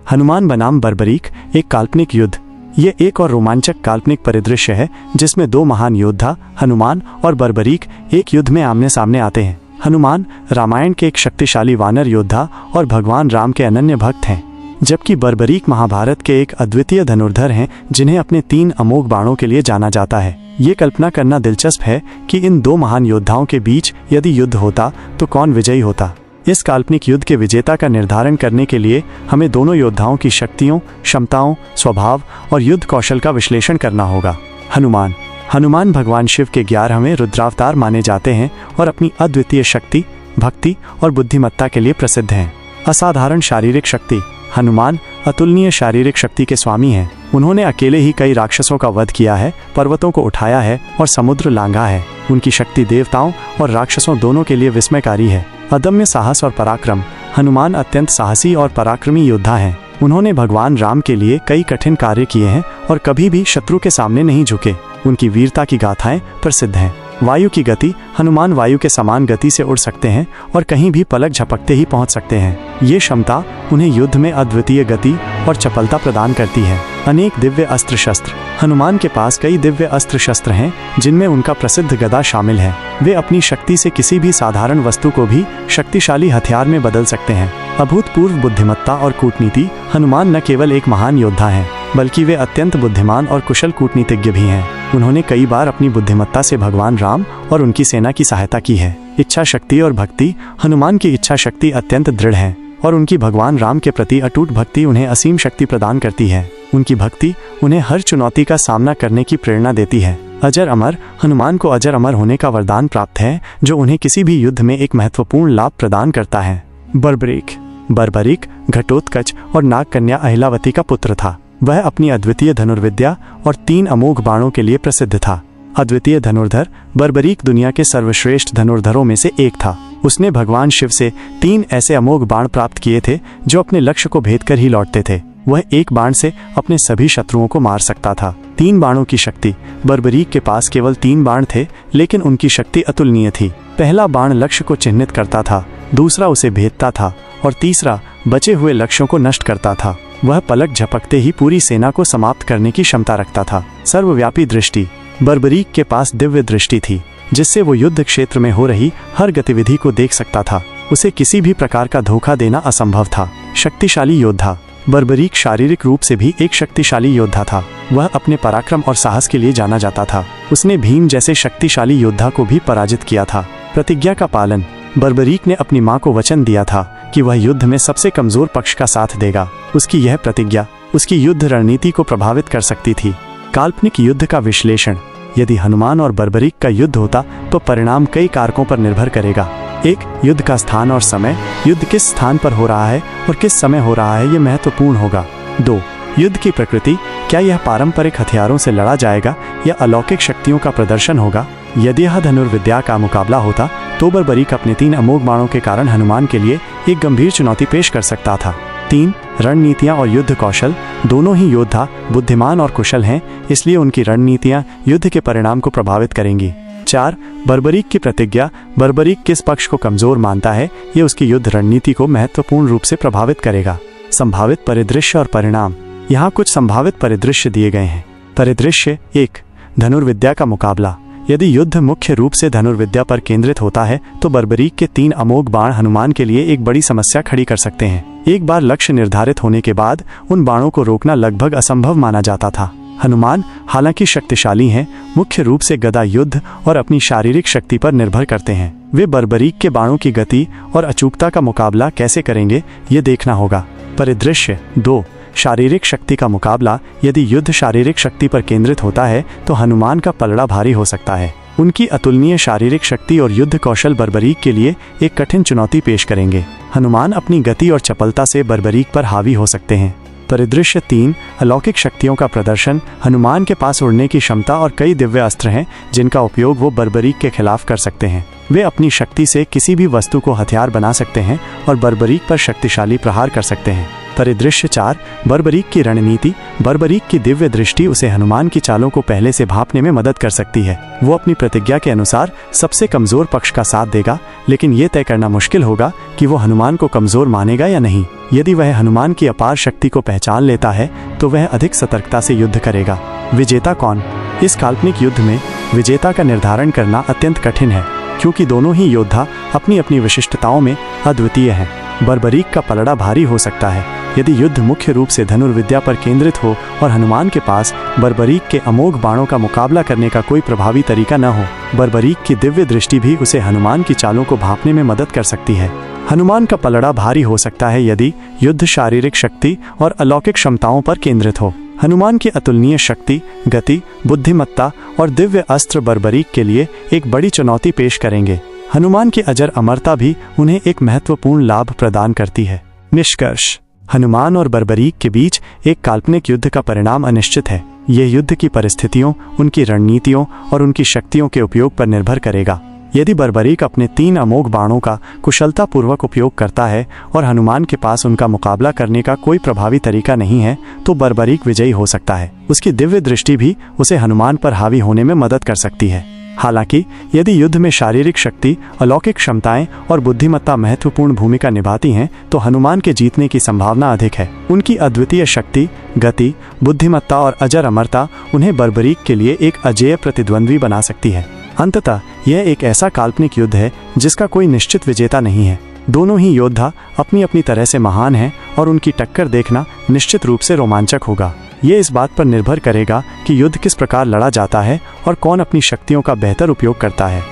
हनुमान बनाम बर्बरीक, एक काल्पनिक युद्ध। ये एक और रोमांचक काल्पनिक परिदृश्य है जिसमें दो महान योद्धा हनुमान और बर्बरीक एक युद्ध में आमने सामने आते हैं। हनुमान रामायण के एक शक्तिशाली वानर योद्धा और भगवान राम के अनन्य भक्त हैं, जबकि बर्बरीक महाभारत के एक अद्वितीय धनुर्धर हैं जिन्हें अपने 3 अमोघ बाणों के लिए जाना जाता है। ये कल्पना करना दिलचस्प है कि इन दो महान योद्धाओं के बीच यदि युद्ध होता तो कौन विजयी होता। इस काल्पनिक युद्ध के विजेता का निर्धारण करने के लिए हमें दोनों योद्धाओं की शक्तियों, क्षमताओं, स्वभाव और युद्ध कौशल का विश्लेषण करना होगा। हनुमान भगवान शिव के 11वें रुद्रावतार माने जाते हैं और अपनी अद्वितीय शक्ति, भक्ति और बुद्धिमत्ता के लिए प्रसिद्ध हैं। असाधारण शारीरिक शक्ति। हनुमान अतुलनीय शारीरिक शक्ति के स्वामी हैं। उन्होंने अकेले ही कई राक्षसों का वध किया है, पर्वतों को उठाया है और समुद्र लांघा है। उनकी शक्ति देवताओं और राक्षसों दोनों के लिए विस्मयकारी है। अदम्य साहस और पराक्रम। हनुमान अत्यंत साहसी और पराक्रमी योद्धा हैं। उन्होंने भगवान राम के लिए कई कठिन कार्य किए हैं और कभी भी शत्रु के सामने नहीं झुके। उनकी वीरता की गाथाएं प्रसिद्ध हैं। वायु की गति। हनुमान वायु के समान गति से उड़ सकते हैं और कहीं भी पलक झपकते ही पहुंच सकते हैं। ये क्षमता उन्हें युद्ध में अद्वितीय गति और चपलता प्रदान करती है। अनेक दिव्य अस्त्र शस्त्र। हनुमान के पास कई दिव्य अस्त्र शस्त्र हैं जिनमें उनका प्रसिद्ध गदा शामिल है। वे अपनी शक्ति से किसी भी साधारण वस्तु को भी शक्तिशाली हथियार में बदल सकते हैं। अभूतपूर्व बुद्धिमत्ता और कूटनीति। हनुमान न केवल एक महान योद्धा हैं, बल्कि वे अत्यंत बुद्धिमान और कुशल कूटनीतिज्ञ भी हैं। उन्होंने कई बार अपनी बुद्धिमत्ता से भगवान राम और उनकी सेना की सहायता की है। इच्छा शक्ति और भक्ति। हनुमान की इच्छा शक्ति अत्यंत दृढ़ है और उनकी भगवान राम के प्रति अटूट भक्ति उन्हें असीम शक्ति प्रदान करती है। उनकी भक्ति उन्हें हर चुनौती का सामना करने की प्रेरणा देती है। अजर अमर। हनुमान को अजर अमर होने का वरदान प्राप्त है, जो उन्हें किसी भी युद्ध में एक महत्वपूर्ण लाभ प्रदान करता है। बर्बरीक घटोत्कच और नागकन्या अहिलावती का पुत्र था। वह अपनी अद्वितीय धनुर्विद्या और 3 अमोघ बाणों के लिए प्रसिद्ध था। अद्वितीय धनुर्धर। बर्बरीक दुनिया के सर्वश्रेष्ठ धनुर्धरों में से एक था। उसने भगवान शिव से 3 ऐसे अमोघ बाण प्राप्त किए थे जो अपने लक्ष्य को भेद कर ही लौटते थे। वह एक बाण से अपने सभी शत्रुओं को मार सकता था। 3 बाणों की शक्ति। बर्बरीक के पास केवल 3 बाण थे, लेकिन उनकी शक्ति अतुलनीय थी। पहला बाण लक्ष्य को चिन्हित करता था, दूसरा उसे भेदता था और तीसरा बचे हुए लक्ष्यों को नष्ट करता था। वह पलक झपकते ही पूरी सेना को समाप्त करने की क्षमता रखता था। सर्वव्यापी दृष्टि। बर्बरीक के पास दिव्य दृष्टि थी, जिससे वो युद्ध क्षेत्र में हो रही हर गतिविधि को देख सकता था। उसे किसी भी प्रकार का धोखा देना असंभव था। शक्तिशाली योद्धा। बर्बरीक शारीरिक रूप से भी एक शक्तिशाली योद्धा था। वह अपने पराक्रम और साहस के लिए जाना जाता था। उसने भीम जैसे शक्तिशाली योद्धा को भी पराजित किया था। प्रतिज्ञा का पालन। बर्बरीक ने अपनी मां को वचन दिया था कि वह युद्ध में सबसे कमजोर पक्ष का साथ देगा। उसकी यह प्रतिज्ञा उसकी युद्ध रणनीति को प्रभावित कर सकती थी। काल्पनिक युद्ध का विश्लेषण। यदि हनुमान और बर्बरीक का युद्ध होता तो परिणाम कई कारकों पर निर्भर करेगा। 1. युद्ध का स्थान और समय। युद्ध किस स्थान पर हो रहा है और किस समय हो रहा है, ये महत्वपूर्ण होगा। 2. युद्ध की प्रकृति। क्या यह पारंपरिक हथियारों से लड़ा जाएगा या अलौकिक शक्तियों का प्रदर्शन होगा। यदि यह धनुर्विद्या का मुकाबला होता तो बर्बरीक अपने 3 अमोघ बाणों के कारण हनुमान के लिए एक गंभीर चुनौती पेश कर सकता था। 3. रणनीतियां और युद्ध कौशल। दोनों ही योद्धा बुद्धिमान और कुशल हैं, इसलिए उनकी रणनीतियां युद्ध के परिणाम को प्रभावित करेंगी। 4. बर्बरीक की प्रतिज्ञा। बर्बरीक किस पक्ष को कमजोर मानता है, ये उसकी युद्ध रणनीति को महत्वपूर्ण रूप से प्रभावित करेगा। संभावित परिदृश्य और परिणाम। यहाँ कुछ संभावित परिदृश्य दिए गए हैं। परिदृश्य 1. धनुर्विद्या का मुकाबला। यदि युद्ध मुख्य रूप से धनुर्विद्या पर केंद्रित होता है तो बर्बरीक के 3 अमोघ बाण हनुमान के लिए एक बड़ी समस्या खड़ी कर सकते हैं। एक बार लक्ष्य निर्धारित होने के बाद उन बाणों को रोकना लगभग असंभव माना जाता था। हनुमान हालांकि शक्तिशाली हैं, मुख्य रूप से गदा युद्ध और अपनी शारीरिक शक्ति पर निर्भर करते हैं। वे बर्बरीक के बाणों की गति और अचूकता का मुकाबला कैसे करेंगे, ये देखना होगा। परिदृश्य 2. शारीरिक शक्ति का मुकाबला। यदि युद्ध शारीरिक शक्ति पर केंद्रित होता है तो हनुमान का पलड़ा भारी हो सकता है। उनकी अतुलनीय शारीरिक शक्ति और युद्ध कौशल बर्बरीक के लिए एक कठिन चुनौती पेश करेंगे। हनुमान अपनी गति और चपलता से बर्बरीक पर हावी हो सकते हैं। परिदृश्य 3. अलौकिक शक्तियों का प्रदर्शन। हनुमान के पास उड़ने की क्षमता और कई दिव्य अस्त्र हैं जिनका उपयोग वो बर्बरीक के खिलाफ कर सकते हैं। वे अपनी शक्ति से किसी भी वस्तु को हथियार बना सकते हैं और बर्बरीक पर शक्तिशाली प्रहार कर सकते हैं। परिदृश्य 4, बर्बरीक की रणनीति। बर्बरीक की दिव्य दृष्टि उसे हनुमान की चालों को पहले से भांपने में मदद कर सकती है। वो अपनी प्रतिज्ञा के अनुसार सबसे कमजोर पक्ष का साथ देगा, लेकिन ये तय करना मुश्किल होगा कि वो हनुमान को कमजोर मानेगा या नहीं। यदि वह हनुमान की अपार शक्ति को पहचान लेता है तो वह अधिक सतर्कता से युद्ध करेगा। विजेता कौन? इस काल्पनिक युद्ध में विजेता का निर्धारण करना अत्यंत कठिन है, क्योंकि दोनों ही योद्धा अपनी अपनी विशिष्टताओं में अद्वितीय हैं। बर्बरीक का पलड़ा भारी हो सकता है यदि युद्ध मुख्य रूप से धनुर्विद्या पर केंद्रित हो और हनुमान के पास बर्बरीक के अमोघ बाणों का मुकाबला करने का कोई प्रभावी तरीका न हो। बर्बरीक की दिव्य दृष्टि भी उसे हनुमान की चालों को भांपने में मदद कर सकती है। हनुमान का पलड़ा भारी हो सकता है यदि युद्ध शारीरिक शक्ति और अलौकिक क्षमताओं पर केंद्रित हो। हनुमान की अतुलनीय शक्ति, गति, बुद्धिमत्ता और दिव्य अस्त्र बर्बरीक के लिए एक बड़ी चुनौती पेश करेंगे। हनुमान की अजर अमरता भी उन्हें एक महत्वपूर्ण लाभ प्रदान करती है। निष्कर्ष: हनुमान और बर्बरीक के बीच एक काल्पनिक युद्ध का परिणाम अनिश्चित है। यह युद्ध की परिस्थितियों, उनकी रणनीतियों और उनकी शक्तियों के उपयोग पर निर्भर करेगा। यदि बर्बरीक अपने 3 अमोघ बाणों का कुशलतापूर्वक उपयोग करता है और हनुमान के पास उनका मुकाबला करने का कोई प्रभावी तरीका नहीं है, तो बर्बरीक विजयी हो सकता है। उसकी दिव्य दृष्टि भी उसे हनुमान पर हावी होने में मदद कर सकती है। हालांकि यदि युद्ध में शारीरिक शक्ति, अलौकिक क्षमताएं और बुद्धिमत्ता महत्वपूर्ण भूमिका निभाती हैं, तो हनुमान के जीतने की संभावना अधिक है। उनकी अद्वितीय शक्ति, गति, बुद्धिमत्ता और अजर अमरता उन्हें बर्बरीक के लिए एक अजेय प्रतिद्वंद्वी बना सकती है। अंततः यह एक ऐसा काल्पनिक युद्ध है जिसका कोई निश्चित विजेता नहीं है। दोनों ही योद्धा अपनी अपनी तरह से महान हैं और उनकी टक्कर देखना निश्चित रूप से रोमांचक होगा। ये इस बात पर निर्भर करेगा कि युद्ध किस प्रकार लड़ा जाता है और कौन अपनी शक्तियों का बेहतर उपयोग करता है।